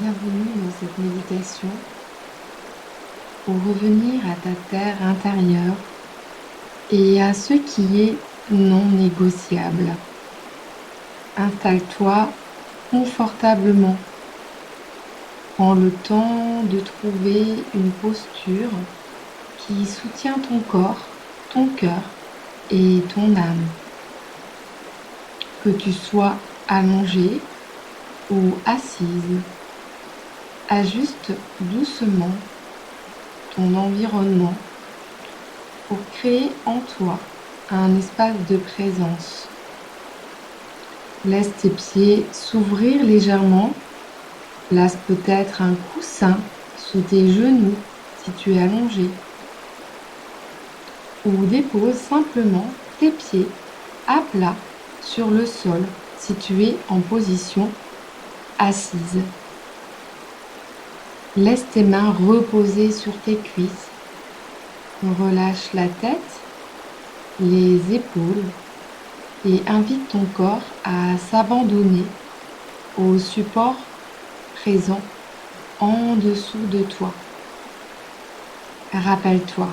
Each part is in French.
Bienvenue dans cette méditation pour revenir à ta terre intérieure et à ce qui est non négociable. Installe-toi confortablement. Prends le temps de trouver une posture qui soutient ton corps, ton cœur et ton âme. Que tu sois allongé ou assise, ajuste doucement ton environnement pour créer en toi un espace de présence. Laisse tes pieds s'ouvrir légèrement. Place peut-être un coussin sous tes genoux si tu es allongé. Ou dépose simplement tes pieds à plat sur le sol si tu es en position assise. Laisse tes mains reposer sur tes cuisses. Relâche la tête, les épaules et invite ton corps à s'abandonner au support présent en dessous de toi. Rappelle-toi,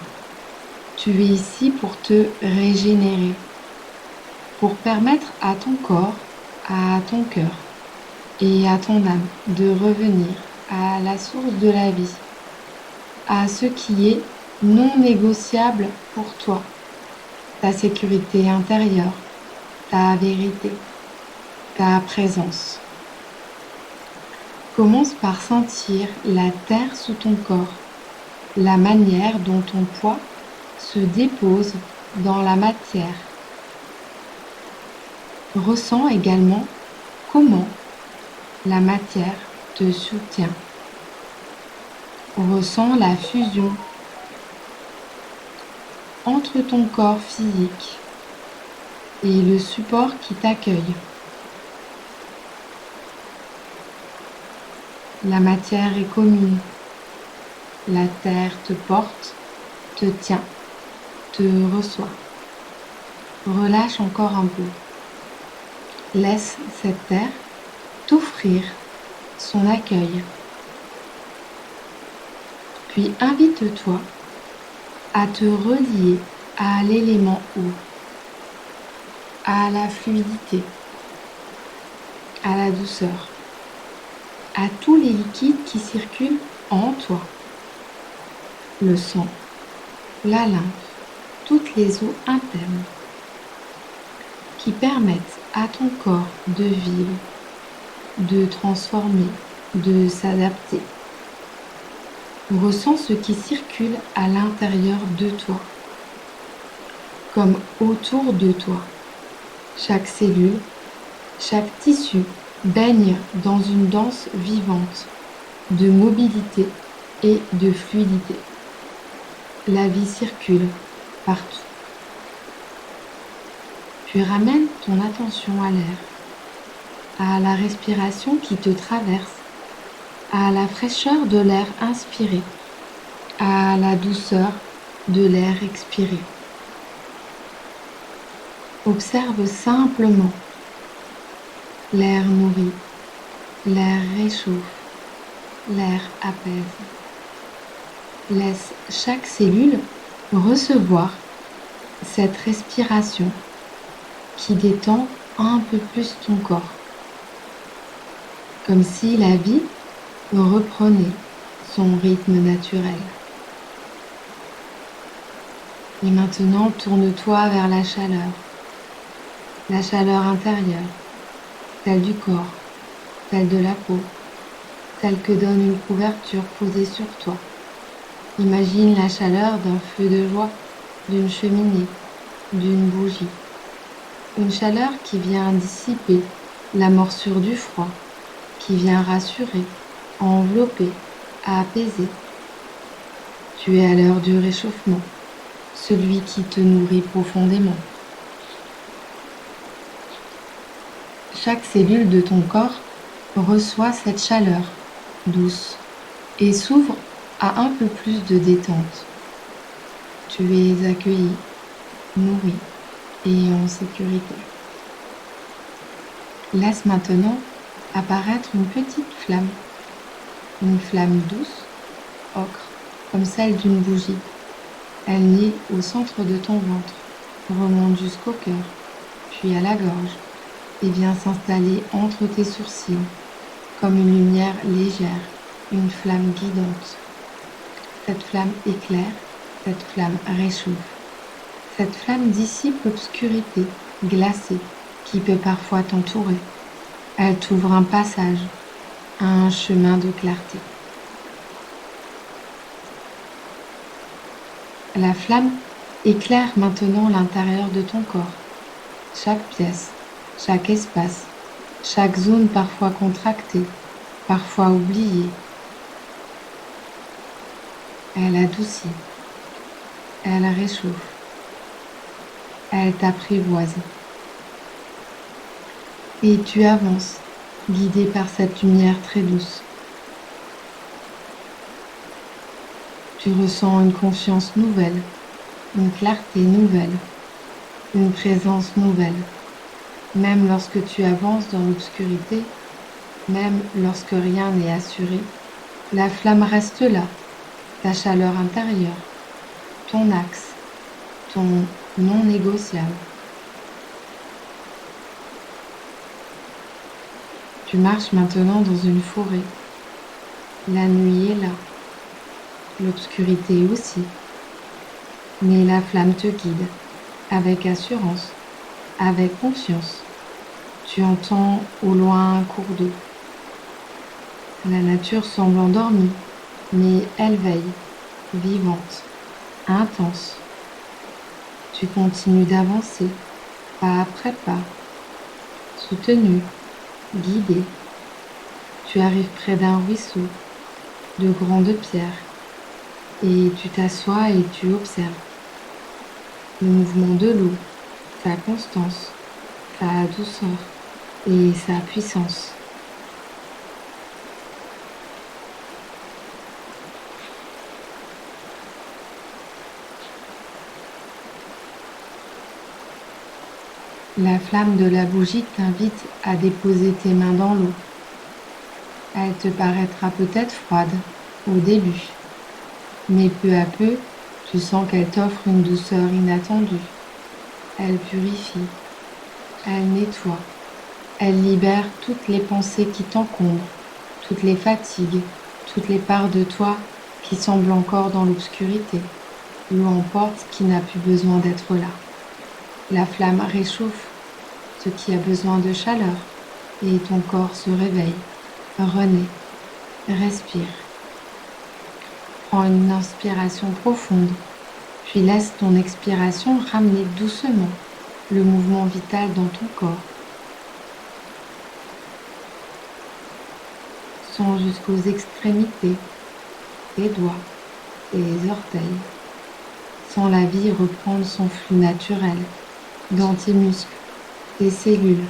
tu es ici pour te régénérer, pour permettre à ton corps, à ton cœur et à ton âme de revenir à la source de la vie, à ce qui est non négociable pour toi, ta sécurité intérieure, ta vérité, ta présence. Commence par sentir la terre sous ton corps, la manière dont ton poids se dépose dans la matière. Ressens également comment la matière te soutient. Ressens la fusion entre ton corps physique et le support qui t'accueille. La matière est commune. La terre te porte, te tient, te reçoit. Relâche encore un peu. Laisse cette terre t'offrir son accueil. Puis invite-toi à te relier à l'élément eau, à la fluidité, à la douceur, à tous les liquides qui circulent en toi. Le sang, la lymphe, toutes les eaux internes qui permettent à ton corps de vivre, de transformer, de s'adapter. Ressens ce qui circule à l'intérieur de toi, comme autour de toi. Chaque cellule, chaque tissu baigne dans une danse vivante de mobilité et de fluidité. La vie circule partout. Puis ramène ton attention à l'air, à la respiration qui te traverse, à la fraîcheur de l'air inspiré, à la douceur de l'air expiré. Observe simplement. L'air nourrit, l'air réchauffe, l'air apaise. Laisse chaque cellule recevoir cette respiration qui détend un peu plus ton corps, comme si la vie reprenait son rythme naturel. Et maintenant, tourne-toi vers la chaleur intérieure, celle du corps, celle de la peau, celle que donne une couverture posée sur toi. Imagine la chaleur d'un feu de joie, d'une cheminée, d'une bougie. Une chaleur qui vient dissiper la morsure du froid, qui vient rassurer, envelopper, apaiser. Tu es à l'heure du réchauffement, celui qui te nourrit profondément. Chaque cellule de ton corps reçoit cette chaleur douce et s'ouvre à un peu plus de détente. Tu es accueilli, nourri et en sécurité. Laisse maintenant apparaître une petite flamme Une flamme douce, ocre, comme celle d'une bougie. Elle naît au centre de ton ventre, remonte jusqu'au cœur, puis à la gorge, et vient s'installer entre tes sourcils, comme une lumière légère, une flamme guidante. Cette flamme éclaire, cette flamme réchauffe. Cette flamme dissipe l'obscurité glacée qui peut parfois t'entourer. Elle t'ouvre un passage, un chemin de clarté. La flamme éclaire maintenant l'intérieur de ton corps, chaque pièce, chaque espace, chaque zone parfois contractée, parfois oubliée. Elle adoucit, elle réchauffe, elle t'apprivoise. Et tu avances, guidé par cette lumière très douce. Tu ressens une confiance nouvelle, une clarté nouvelle, une présence nouvelle. Même lorsque tu avances dans l'obscurité, même lorsque rien n'est assuré, la flamme reste là, ta chaleur intérieure, ton axe, ton non négociable. Tu marches maintenant dans une forêt. La nuit est là, l'obscurité aussi, mais la flamme te guide avec assurance, avec confiance. Tu entends au loin un cours d'eau. La nature semble endormie, mais elle veille, vivante, intense. Tu continues d'avancer, pas après pas, soutenu, guidé. Tu arrives près d'un ruisseau, de grandes pierres, et tu t'assois et tu observes le mouvement de l'eau, sa constance, sa douceur et sa puissance. La flamme de la bougie t'invite à déposer tes mains dans l'eau. Elle te paraîtra peut-être froide au début, mais peu à peu, tu sens qu'elle t'offre une douceur inattendue. Elle purifie, elle nettoie, elle libère toutes les pensées qui t'encombrent, toutes les fatigues, toutes les parts de toi qui semblent encore dans l'obscurité. L'eau emporte qui n'a plus besoin d'être là. La flamme réchauffe ce qui a besoin de chaleur et ton corps se réveille, renaît, respire. Prends une inspiration profonde, puis laisse ton expiration ramener doucement le mouvement vital dans ton corps. Sens jusqu'aux extrémités, tes doigts, tes orteils. Sens la vie reprendre son flux naturel dans tes muscles, tes cellules,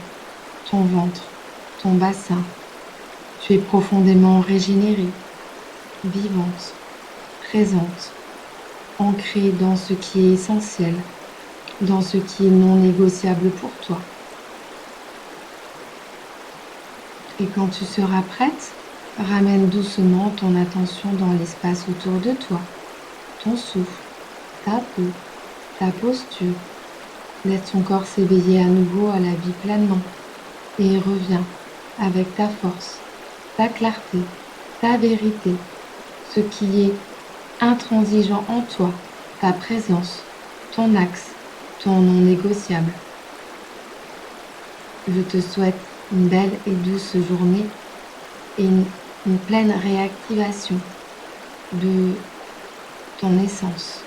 ton ventre, ton bassin. Tu es profondément régénérée, vivante, présente, ancrée dans ce qui est essentiel, dans ce qui est non négociable pour toi. Et quand tu seras prête, ramène doucement ton attention dans l'espace autour de toi, ton souffle, ta peau, ta posture. Laisse ton corps s'éveiller à nouveau à la vie pleinement et reviens avec ta force, ta clarté, ta vérité, ce qui est intransigeant en toi, ta présence, ton axe, ton non négociable. Je te souhaite une belle et douce journée et une pleine réactivation de ton essence.